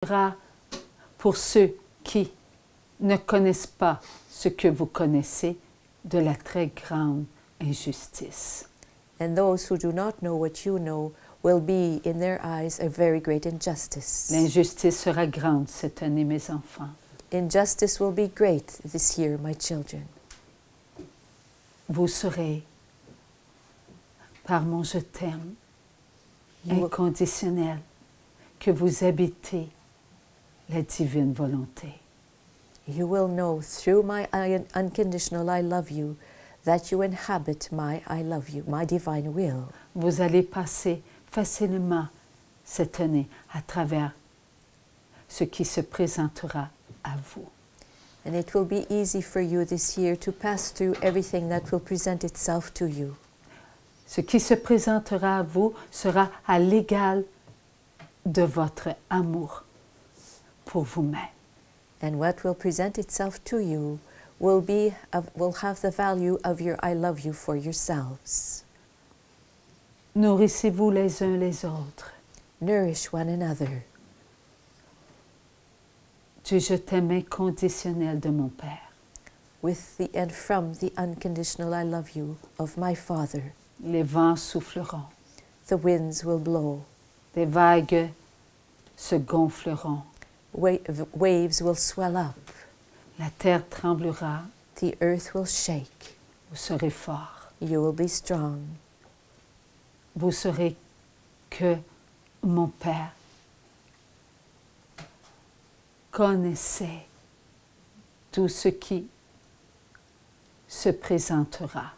sera pour ceux qui ne connaissent pas ce que vous connaissez de la très grande injustice. And those who do not know what you know will be, in their eyes, a very great injustice. L'injustice sera grande cette année, mes enfants. Injustice will be great this year, my children. Vous serez, par mon je t'aime inconditionnel, que vous habitez la divine volonté. You will know through my unconditional I love you that you inhabit my I love you, my divine will. Vous allez passer facilement cette année à travers ce qui se présentera à vous. And it will be easy for you this year to pass through everything that will present itself to you. Ce qui se présentera à vous sera à l'égal de votre amour pour vous-même. And what will present itself to you will have the value of your I love you for yourselves. Nourrissez-vous les uns les autres. Nourish one another. Du je t'aime inconditionnel de mon Père. With the and from the unconditional I love you of my Father. Les vents souffleront. The winds will blow. Des vagues se gonfleront. Waves will swell up. La terre tremblera. The earth will shake. Vous serez forts. You will be strong. Vous saurez que mon Père connaissait tout ce qui se présentera.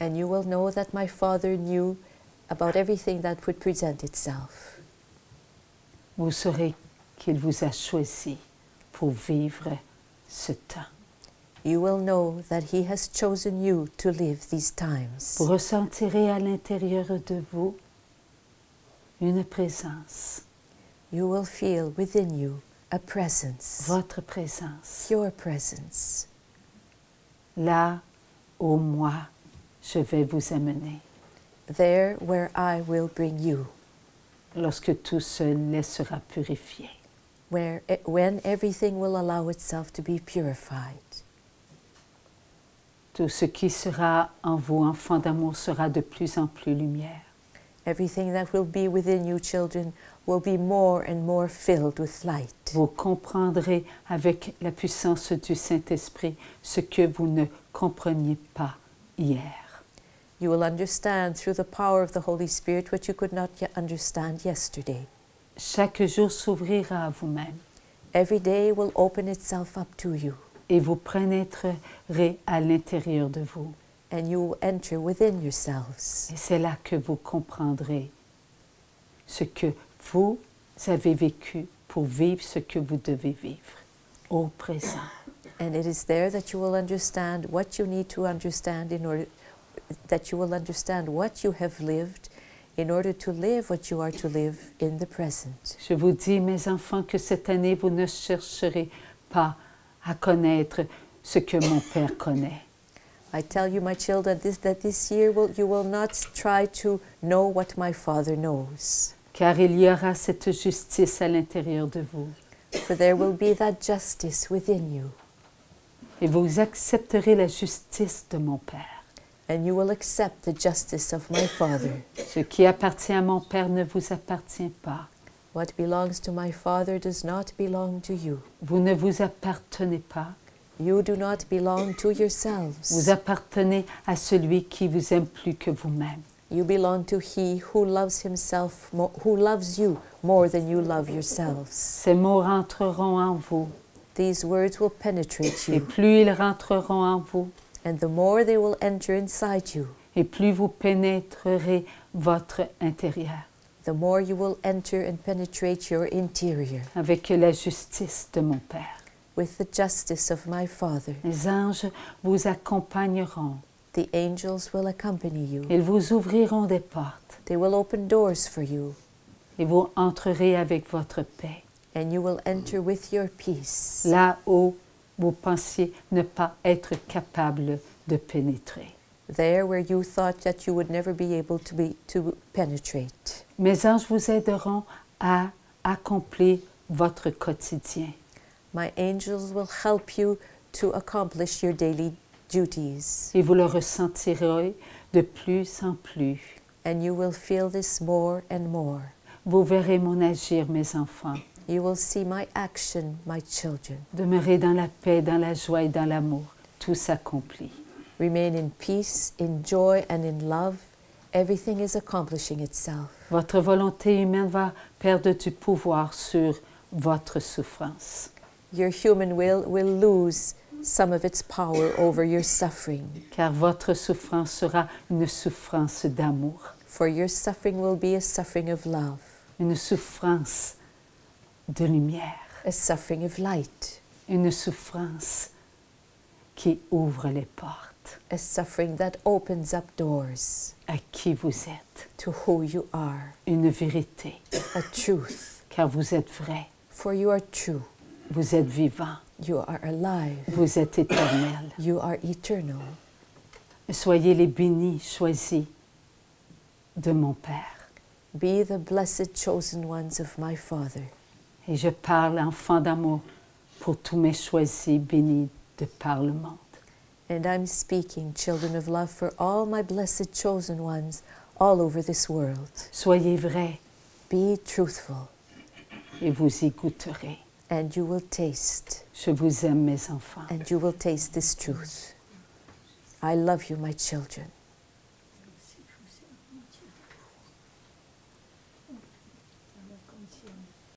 And you will know that my Father knew about everything that would present itself. Vous saurez qu'il vous a choisi pour vivre ce temps. You will know that He has chosen you to live these times. Vous ressentirez à l'intérieur de vous une présence. You will feel within you a presence. Votre présence. Your presence. Là où moi, je vais vous amener. There where I will bring you. Lorsque tout se laissera purifier. When everything will allow itself to be purified. Tout ce qui sera en vous, enfants d'amour, sera de plus en plus lumière. Everything that will be within you, children, will be more and more filled with light. Vous comprendrez avec la puissance du Saint-Esprit ce que vous ne compreniez pas hier. You will understand through the power of the Holy Spirit what you could not yet understand yesterday. Chaque jour s'ouvrira à vous-même. Every day will open itself up to you. Et vous pénétrerez à l'intérieur de vous. And you will enter within yourselves. Et c'est là que vous comprendrez ce que vous avez vécu pour vivre ce que vous devez vivre au présent. And it is there that you will understand what you need to understand in order that you will understand what you have lived in order to live what you are to live in the present. Je vous dis, mes enfants, que cette année, vous ne chercherez pas à connaître ce que mon Père connaît. I tell you, my children, that this year you will not try to know what my Father knows. Car il y aura cette justice à l'intérieur de vous. For there will be that justice within you. Et vous accepterez la justice de mon Père. And you will accept the justice of my Father. Ce qui appartient à mon Père ne vous appartient pas. What belongs to my Father does not belong to you. Vous ne vous appartenez pas. You do not belong to yourselves. Vous appartenez à celui qui vous aime plus que vous-même. You belong to He who loves Himself, who loves you more than you love yourselves. Ces mots rentreront en vous. These words will penetrate Et you. plus ils rentreront en vous, And the more they will enter inside you, et plus vous pénétrerez votre intérieur the more you will enter and penetrate your interior avec la justice de mon Père. with the justice of my Father. Les anges vous accompagneront. The angels will accompany you. Ils vous ouvriront des portes They will open doors for you, et vous entrerez avec votre paix. and you will enter with your peace. Là où vous pensiez ne pas être capable de pénétrer. There where you thought that you would never be able to penetrate. Mes anges vous aideront à accomplir votre quotidien. My angels will help you to accomplish your daily duties. Et vous le ressentirez de plus en plus. And you will feel this more and more. Vous verrez mon agir, mes enfants. You will see my action, my children. Demeurez dans la paix, dans la joie et dans l'amour. Tout s'accomplit. Remain in peace, in joy, and in love. Everything is accomplishing itself. Votre volonté humaine va perdre du pouvoir sur votre souffrance. Your human will lose some of its power over your suffering. Car votre souffrance sera une souffrance d'amour. For your suffering will be a suffering of love. Une souffrance de lumière. A suffering of light. Une souffrance qui ouvre les portes. A suffering that opens up doors. À qui vous êtes. To who you are. Une vérité. A truth. Car vous êtes vrai. For you are true. Vous êtes vivant. You are alive. Vous êtes éternel. You are eternal. Soyez les bénis, choisis de mon Père. Be the blessed chosen ones of my Father. Et je parle, enfant d'amour, pour tous mes choisis bénis de par le monde. And I'm speaking, children of love, for all my blessed chosen ones all over this world. Soyez vrais. Be truthful. Et vous y goûterez. And you will taste. Je vous aime, mes enfants. And you will taste this truth. I love you, my children.